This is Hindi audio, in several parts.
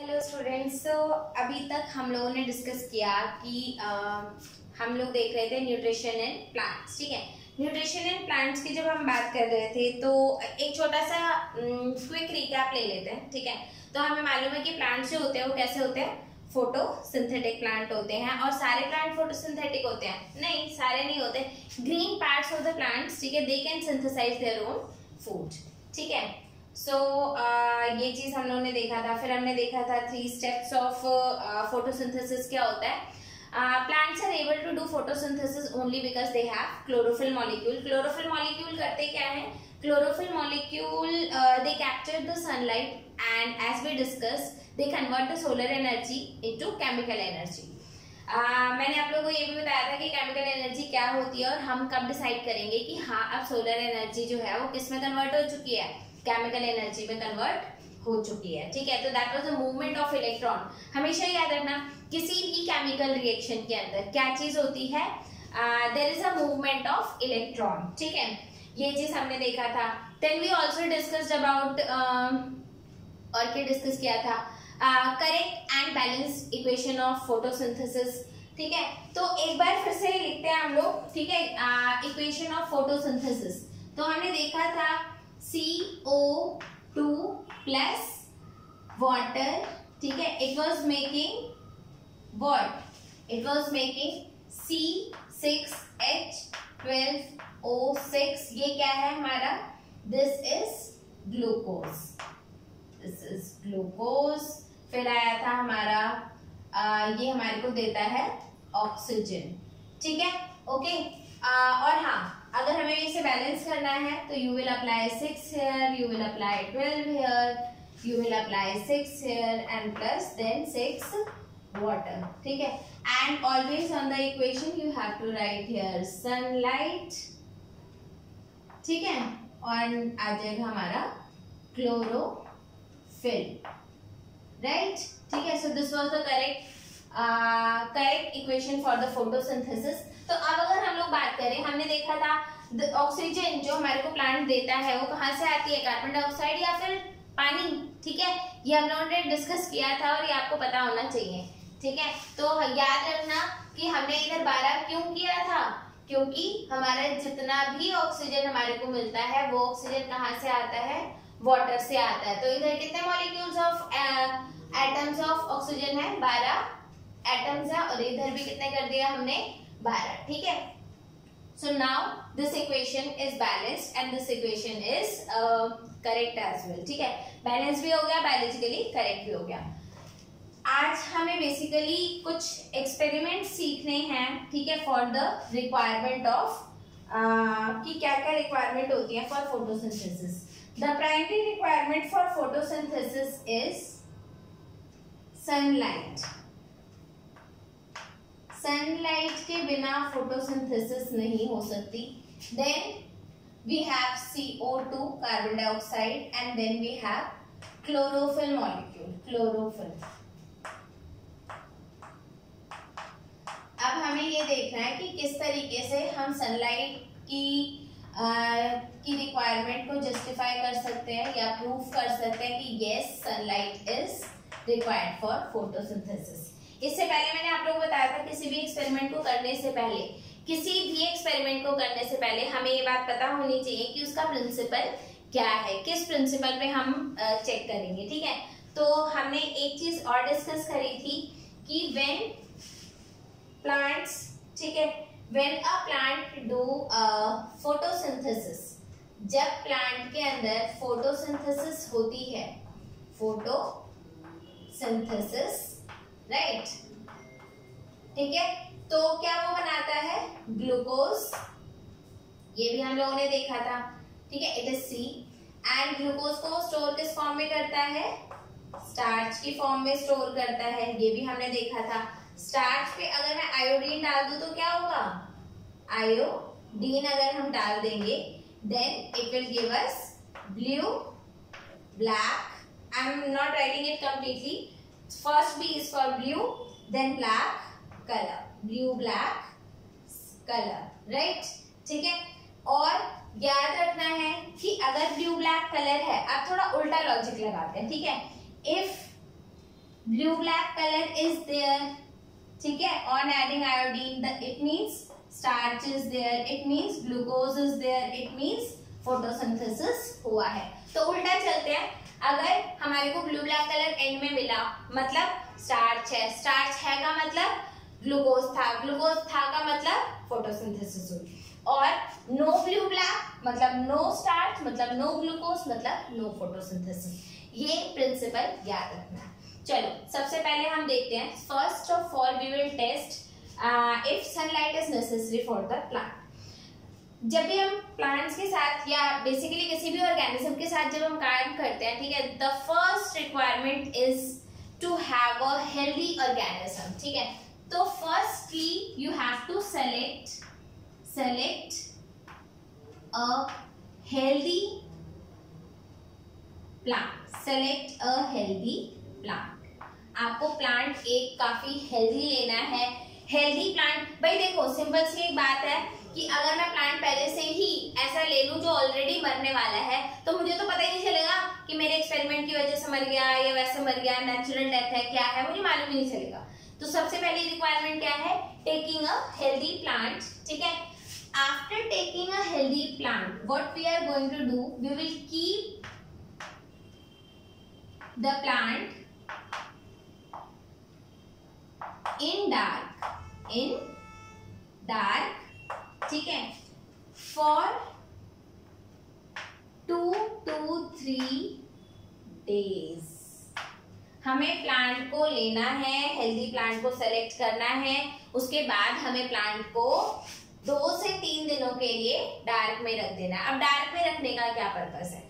Hello students. सो अभी तक हम लोगों ने डिस्कस किया कि हम लोग देख रहे थे न्यूट्रिशन एंड प्लांट्स। ठीक है, न्यूट्रिशन एंड प्लांट्स की जब हम बात कर रहे थे तो एक छोटा सा क्विक रिकैप ले लेते हैं। ठीक है, तो हमें मालूम है कि प्लांट्स जो होते हैं वो कैसे होते हैं, फोटोसिंथेटिक प्लांट होते हैं। और सारे प्लांट फोटोसिंथेटिक होते हैं? नहीं, सारे नहीं होते। Green parts of the plants, ठीक है, they can synthesise their own food. ठीक है, सो ये चीज हम लोगों ने देखा था। फिर हमने देखा था 3 स्टेप्स ऑफ फोटोसिंथेसिस क्या होता है। Plants are able to do photosynthesis only because they have chlorophyll molecule. Chlorophyll molecule करते क्या है? Chlorophyll molecule they capture the sunlight and as we discuss they convert the solar energy into chemical energy. मैंने आप लोगों को ये भी बताया था कि केमिकल एनर्जी क्या होती है और हम कब डिसाइड करेंगे कि हाँ अब सोलर एनर्जी जो है वो किस में कन्वर्ट हो चुकी है, केमिकल एनर्जी में कन्वर्ट हो चुकी है। ठीक है, तो that was the movement of electron. हमेशा याद रखना किसी भी केमिकल रिएक्शन के अंदर क्या चीज होती है, there is a movement of electron. ठीक है, ये चीज हमने देखा था। Then we also discussed about और क्या डिस्कस किया था, correct and balance equation of photosynthesis. ठीक है, तो एक बार फिर से लिखते हैं हम लोग। ठीक है, इक्वेशन ऑफ फोटोसिंथेसिस। तो हमने देखा था CO2 प्लस वाटर। ठीक है, it was making what, it was making C6H12O6। ये क्या है हमारा? This is glucose, this is glucose. फिर आया था हमारा ये हमारे को देता है ऑक्सीजन। ठीक है, ओके। और हाँ, अगर हमें इसे बैलेंस करना है तो you will apply 6 here, you will apply 12 here, you will apply 6 here and plus then 6 water. ठीक है, and always on the equation you have to write here sunlight. ठीक है, और आ जाएगा हमारा क्लोरोफिल, राइट। ठीक है, so this was the correct equation for the photosynthesis. तो अब अगर हम लोग बात करें, हमने देखा था ऑक्सीजन जो हमारे को प्लांट देता है वो कहाँ से आती है, कार्बन डाइऑक्साइड या फिर पानी। ठीक है, ये हम लोगों ने डिस्कस किया था और ये आपको पता होना चाहिए। ठीक है, तो याद रखना कि हमने इधर 12 क्यों किया था, क्योंकि हमारा जितना भी ऑक्सीजन हमारे को मिलता है वो ऑक्सीजन कहाँ से आता है, वाटर से आता है। तो इधर कितने molecules of atoms of oxygen है? 12 एटम्स है, और इधर भी कितने कर दिया हमने? 12। ठीक है, so now this equation is balanced and this equation is correct as well. ठीक है, बैलेंस भी हो गया, बायोलॉजिकली करेक्ट भी हो गया। आज हमें बेसिकली कुछ एक्सपेरिमेंट सीखने हैं। ठीक है, फॉर द रिक्वायरमेंट ऑफ कि क्या क्या रिक्वायरमेंट होती है for photosynthesis. The primary requirement for photosynthesis is sunlight. Sunlight के बिना फोटोसिंथेसिस नहीं हो सकती। Then we have CO2 carbon dioxide and then we have chlorophyll molecule, chlorophyll. अब हमें ये देखना है कि किस तरीके से हम सनलाइट की रिक्वायरमेंट को जस्टिफाई कर सकते हैं या प्रूफ कर सकते हैं कि yes sunlight is required for photosynthesis. इससे पहले मैंने आप लोगों को बताया था किसी भी एक्सपेरिमेंट को करने से पहले, किसी भी एक्सपेरिमेंट को करने से पहले हमें ये बात पता होनी चाहिए कि उसका प्रिंसिपल क्या है, किस प्रिंसिपल पे हम चेक करेंगे। ठीक है, तो हमने एक चीज और डिस्कस करी थी कि व्हेन प्लांट्स, ठीक है, when a plant do photosynthesis, जब प्लांट के अंदर फोटोसिंथेसिस होती है, फोटोसिंथेसिस, राइट। ठीक है, तो क्या वो बनाता है? ग्लूकोज। ये भी हम लोगों ने देखा था। ठीक है, it is C and glucose को स्टोर किस फॉर्म में करता है? स्टार्च की फॉर्म में स्टोर करता है। ये भी हमने देखा था। स्टार्च पे अगर मैं आयोडीन डाल दूं तो क्या होगा? आयोडीन अगर हम डाल देंगे then it will give us blue, black. I am not writing it completely. First B is for blue, then black color, blue black color, right? ठीक है, और याद रखना है कि अगर ब्लू ब्लैक कलर है, आप थोड़ा उल्टा लॉजिक लगाते हैं। ठीक है, if blue black colour is there, ठीक है। On adding iodine it means starch is there, it means glucose is there, it means photosynthesis हुआ है। तो उल्टा चलते हैं, अगर हमारे को ब्लू ब्लैक कलर एंड में मिला मतलब स्टार्च है, स्टार्च है का मतलब ग्लूकोज था, ग्लूकोज था का मतलब फोटोसिंथेसिस हुई, और नो ब्लू ब्लैक मतलब नो स्टार्च मतलब नो ग्लूकोज मतलब नो फोटोसिंथेसिस। ये प्रिंसिपल याद रखना है। चलो सबसे पहले हम देखते हैं, first of all we will test if sunlight is necessary for the plant. जब भी हम प्लांट्स के साथ या बेसिकली किसी भी ऑर्गेनिज्म के साथ जब हम काम करते हैं, ठीक है, the first requirement is to have a healthy organism, ठीक है। तो firstly you have to select a healthy plant, select a healthy plant. आपको प्लांट एक काफी हेल्दी लेना है। हेल्दी प्लांट, भाई देखो सिंपल सी एक बात है कि अगर मैं प्लांट पहले से ही ऐसा ले लूं जो ऑलरेडी मरने वाला है, तो मुझे तो पता ही नहीं चलेगा कि मेरे एक्सपेरिमेंट की वजह से मर गया या वैसे मर गया, नेचुरल डेथ है क्या है, मुझे मालूम ही नहीं चलेगा। तो सबसे पहली रिक्वायरमेंट क्या है, टेकिंग अ हेल्दी प्लांट, ठीक है। After taking a healthy plant what we are going to do, we will keep the plant in dark, ठीक है, for 2 to 3 days। हमें प्लांट को लेना है, हेल्दी प्लांट को सेलेक्ट करना है, उसके बाद हमें प्लांट को 2 से 3 दिनों के लिए डार्क में रख देना। अब डार्क में रखने का क्या पर्पस है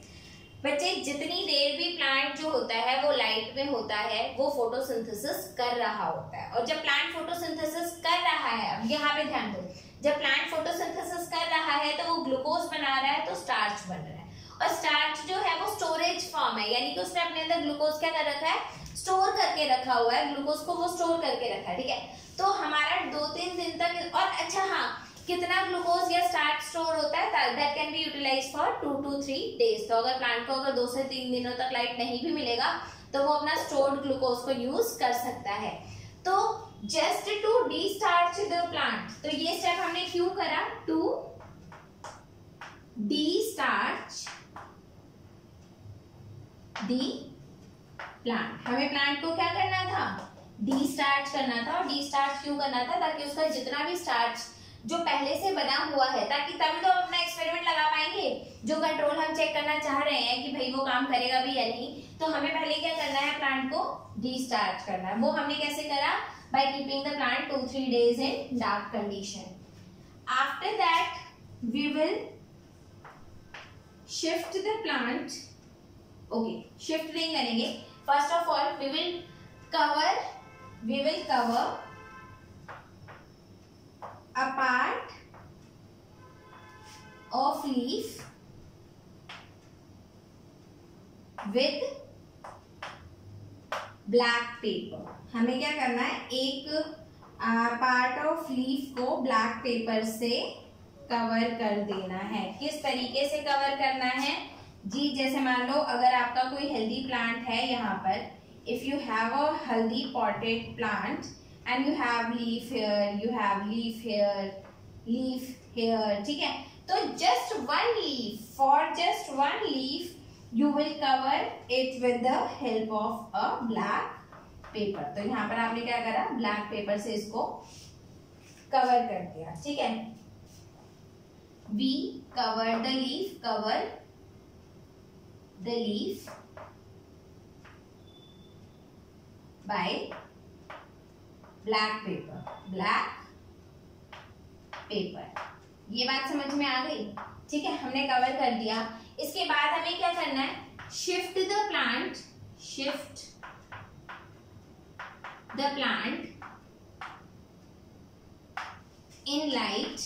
बच्चे, जितनी देर भी प्लांट जो होता है वो लाइट में होता है, वो फोटोसिंथेसिस कर रहा होता है। और जब प्लांट फोटोसिंथेसिस कर रहा है, अब यहाँ पे ध्यान दो, जब प्लांट फोटोसिंथेसिस कर रहा है तो वो ग्लूकोज बना रहा है, तो स्टार्च बन रहा है। और स्टार्च जो है वो स्टोरेज फॉर्म है, यानी कि उसने अपने अंदर ग्लूकोज क्या कर रखा है, स्टोर करके रखा हुआ है, ग्लूकोज को वो स्टोर करके रखा है, ठीक है। तो हमारा 2-3 दिन तक, और अच्छा हाँ, कितना ग्लूकोज या स्टार्च स्टोर होता है, that can be utilised for 2 to 3 days. तो अगर प्लांट को अगर 2 से 3 दिनों तक लाइट नहीं भी मिलेगा तो वो अपना स्टोर्ड ग्लूकोज को यूज कर सकता है। तो just to destarch the plant, तो ये स्टेप हमने क्यों करा, टू डी-स्टार्च दी प्लांट। हमें प्लांट को क्या करना था, डी-स्टार्च करना था। और डी-स्टार्च क्यों करना था, ताकि उसका जितना भी स्टार्च जो पहले से बना हुआ है, ताकि तभी तो हम अपना एक्सपेरिमेंट लगा पाएंगे। जो कंट्रोल हम चेक करना चाह रहे हैं कि भाई वो काम करेगा भी या नहीं, तो हमें पहले क्या करना है, प्लांट को डी-स्टार्च करना है। वो हमने कैसे करा, by keeping the plant 2-3 days in dark condition. After that we will shift the plant, okay, shift नहीं करेंगे। First of all we will cover a part of leaf with black paper। हमें क्या करना है, एक पार्ट ऑफ लीफ को ब्लैक पेपर से कवर कर देना है। किस तरीके से कवर करना है जी, जैसे मान लो अगर आपका कोई हेल्दी प्लांट है, यहाँ पर if you have a healthy potted plant and you have leaf here, you have leaf here, leaf here, ठीक है। तो just one leaf, for just one leaf you will cover it with the help of a black paper। तो यहाँ पर आपने क्या करा, ब्लैक पेपर से इसको कवर कर दिया, ठीक है। We cover the leaf by black pepper. ये बात समझ में आ गई, ठीक है, हमने कवर कर दिया। इसके बाद हमें क्या करना है, shift the plant in light,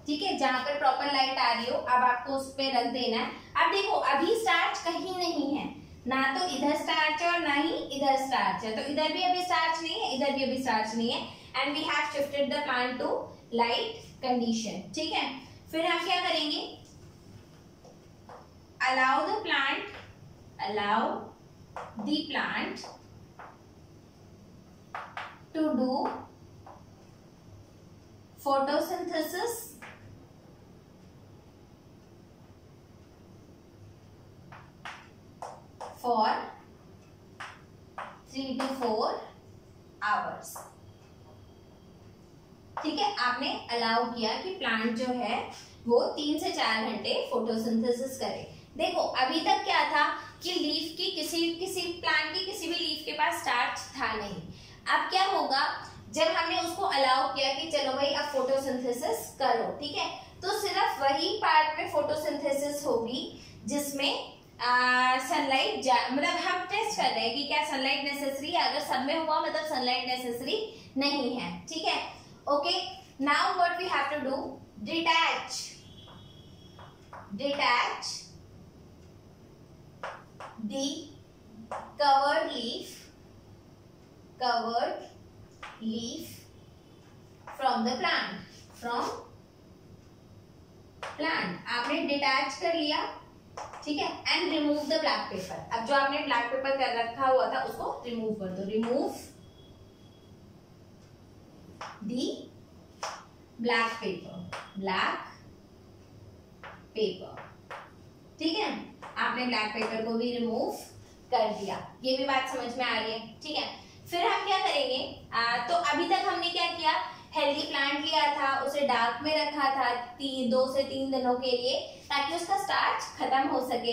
ठीक है, जहां पर प्रॉपर लाइट आ रही हो, अब आपको उस पर रख देना है। अब देखो अभी स्टार्च कहीं नहीं है, ना तो इधर स्टार्च है और ना ही इधर स्टार्च है, तो इधर भी अभी स्टार्च नहीं है, इधर भी अभी स्टार्च नहीं है, and we have shifted the plant to light condition, ठीक है। फिर हम क्या करेंगे, allow the plant allow the plant to do photosynthesis for 3 to 4 hours। ठीक है, आपने अलाउ किया कि प्लांट जो है वो 3 से 4 घंटे फोटोसिंथेसिस करे। देखो अभी तक क्या था कि लीफ की किसी प्लांट की किसी भी लीफ के पास स्टार्च था नहीं। अब क्या होगा, जब हमने उसको अलाउ किया कि चलो भाई अब फोटोसिंथेसिस करो, ठीक है, तो सिर्फ वही पार्ट में फोटोसिंथेसिस होगी जिसमें सनलाइट मतलब हम टेस्ट कर रहे हैं कि क्या सनलाइट नेसेसरी है। अगर सब में हुआ मतलब सनलाइट नेसेसरी नहीं है, ठीक है। Okay, now what we have to do, detach the covered leaf from the plant, आपने डिटैच कर लिया, ठीक है, and remove the black paper. अब जो आपने ब्लैक पेपर कर रखा हुआ था उसको रिमूव कर दो, रिमूव दी ब्लैक पेपर, ठीक है, आपने ब्लैक पेपर को भी रिमूव कर दिया। ये भी बात समझ में आ रही है, ठीक है। फिर हम क्या करेंगे, तो अभी तक हमने क्या किया, हेल्दी प्लांट लिया था, उसे डार्क में रखा था 2 से 3 दिनों के लिए ताकि उसका स्टार्च खत्म हो सके।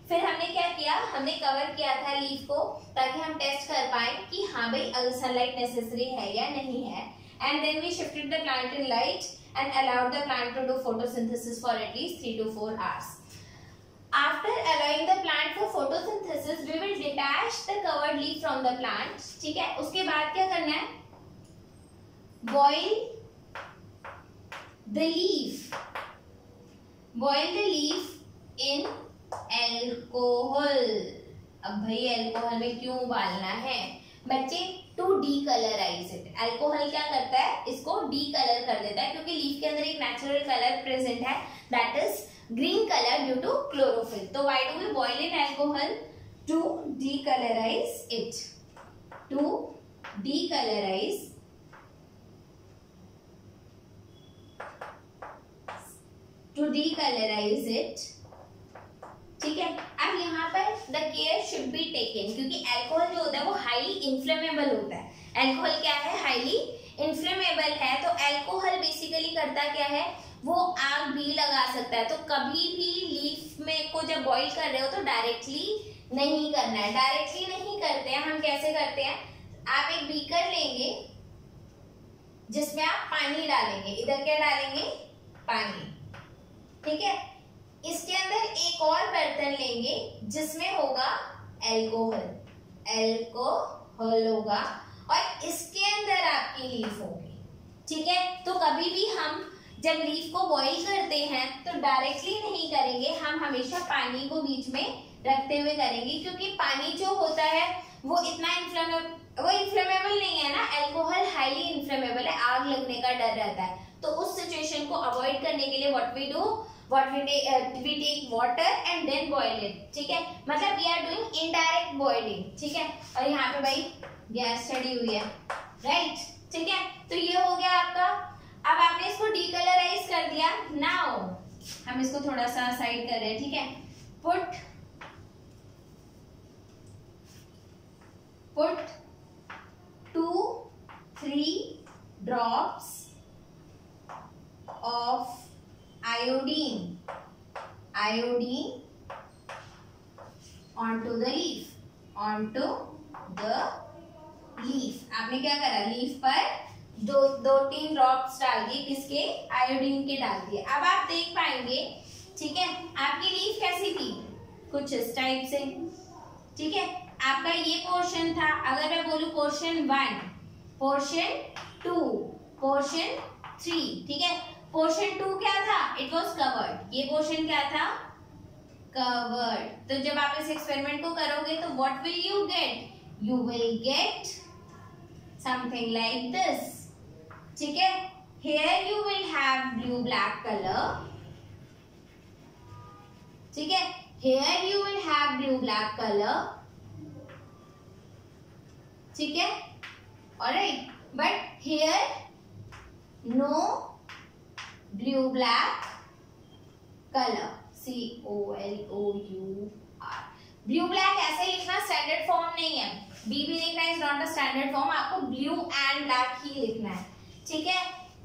फिर हमने क्या किया, हमने कवर किया था लीफ को ताकि हम टेस्ट कर पाए कि हाँ भाई अगर सनलाइट नेसेसरी है या नहीं है। And then we shifted the plant in light and allowed the plant to do photosynthesis for at least 3 to 4 hours. After allowing the plant for photosynthesis, we will detach the covered leaf from the plant. ठीक है, उसके बाद क्या करना है, boil the leaf in alcohol. अब भाई अल्कोहल में क्यों उबालना है बच्चे, टू डीकलराइज इट। अल्कोहल क्या करता है, इसको डीकलर कर देता है क्योंकि लीफ के अंदर एक नेचुरल कलर प्रेजेंट है, that is green colour due to chlorophyll. तो why do we boil in alcohol, to decolourise it, ठीक है। अब यहाँ पर the care should be taken क्योंकि अल्कोहल जो होता है वो हाईली इन्फ्लेमेबल होता है। अल्कोहल क्या है, हाईली इन्फ्लेमेबल है। तो अल्कोहल बेसिकली करता क्या है, वो आग भी लगा सकता है। तो कभी भी लीफ में को जब बॉईल कर रहे हो तो डायरेक्टली नहीं करना है, डायरेक्टली नहीं करते हैं। हम कैसे करते हैं, आप एक बीकर लेंगे जिसमें आप पानी डालेंगे, इधर क्या डालेंगे, पानी, ठीक है। इसके अंदर एक और बर्तन लेंगे जिसमें होगा अल्कोहल होगा और इसके अंदर आपकी लीफ होगी, ठीक है। तो कभी भी हम जब लीफ को बॉईल करते हैं तो डायरेक्टली नहीं करेंगे, हम हमेशा पानी को बीच में रखते हुए करेंगे क्योंकि पानी जो होता है वो इतना इन्फ्लेमेबल नहीं है ना, अल्कोहल हाईली इन्फ्लेमेबल है, आग लगने का डर रहता है। तो उस सिचुएशन को अवॉइड करने के लिए we take water and then boil it, ठीक है। मतलब we are doing indirect boiling, ठीक है। और यहाँ पे भाई गैस चढ़ी हुई है, राइट, ठीक है। तो ये हो गया आपका। अब आपने इसको डीकलराइज कर दिया। नाउ हम इसको थोड़ा सा साइड कर रहे हैं, ठीक है। Put 2-3 drops of iodine onto the leaf, आपने क्या करा, लीफ पर 2-3 ड्रॉप्स डाल दिए, किसके, आयोडीन के डाल दिए। अब आप देख पाएंगे, ठीक है, आपकी लीफ कैसी थी, कुछ इस टाइप से, ठीक है। आपका ये पोर्शन था, अगर मैं बोलूं पोर्शन 1, पोर्शन 2, पोर्शन 3, ठीक है। पोर्शन 2 क्या था, इट वॉज कवर्ड, ये पोर्शन क्या था, कवर्ड। तो जब आप इस एक्सपेरिमेंट को करोगे तो what will you get, you will get something like this, ठीक है। Here you will have blue black colour, ठीक है। here you will have blue black color, ठीक है, alright, but here no blue black color, COLOUR, blue black ऐसे लिखना स्टैंडर्ड फॉर्म नहीं है, बी भी लिखना is not a standard form, आपको ब्लू एंड ब्लैक ही लिखना है, ठीक है।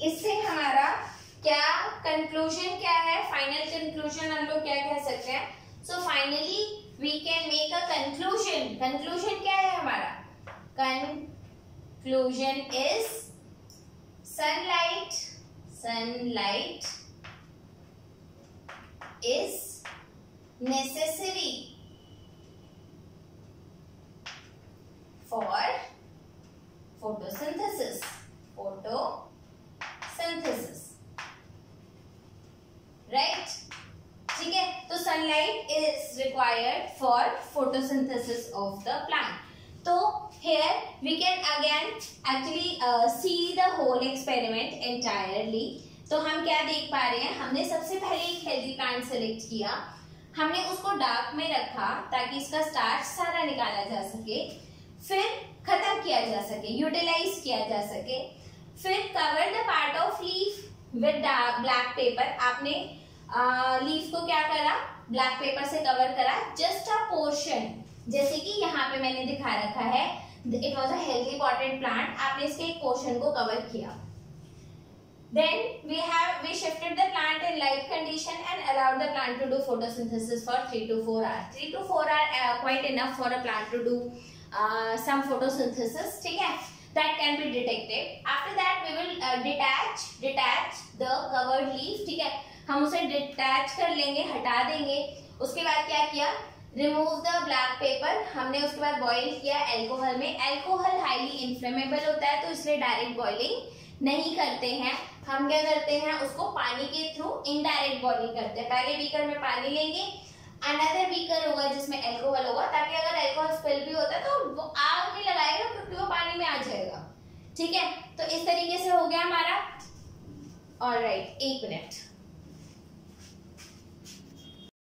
इससे हमारा क्या कंक्लूजन क्या है, फाइनल कंक्लूजन हम लोग क्या कह सकते हैं, so finally we can make a conclusion, conclusion क्या है हमारा, conclusion is sunlight is necessary for photosynthesis, right, ठीक है। तो sunlight is required for photosynthesis of the plant. तो here we can again actually see the whole experiment entirely। तो हम क्या देख पा रहे हैं, हमने सबसे पहले एक हेल्दी प्लांट सेलेक्ट किया, हमने उसको डार्क में रखा ताकि इसका स्टार्च सारा निकाला जा सके, फिर खत्म किया जा सके, यूटिलाइज किया जा सके, फिर cover the part of leaf with black pepper, आपने लीफ को क्या करा, ब्लैक पेपर से कवर करा, जस्ट अ पोर्शन, जैसे कि यहाँ पे मैंने दिखा रखा है, it was a healthy potted plant, आपने इसके एक पोर्शन को कवर किया। Then we shifted the plant in light condition and allowed the plant to do photosynthesis for 3 to 4 hours. 3 to 4 hours quite enough for a plant to do some photosynthesis, ठीक है, that can be detected. After that we will detach the covered leaf, ठीक है, हम उसे detach कर लेंगे, हटा देंगे। उसके बाद क्या किया, रिमूव द ब्लैक पेपर, हमने उसके बाद बॉईल किया एल्कोहल में, एल्कोहल हाईली इन्फ्लेमेबल होता है तो इसलिए डायरेक्ट बॉइलिंग नहीं करते हैं, हम क्या करते हैं, उसको पानी के थ्रू इनडायरेक्ट बॉइलिंग करते हैं। पहले बीकर में पानी लेंगे, अनदर बीकर होगा जिसमें एल्कोहल होगा, ताकि अगर एल्कोहल स्पिल भी होता है तो वो आग नहीं लगाएगा क्योंकि वो पानी में आ जाएगा, ठीक है। तो इस तरीके से हो गया हमारा, ऑलराइट, 1 मिनट।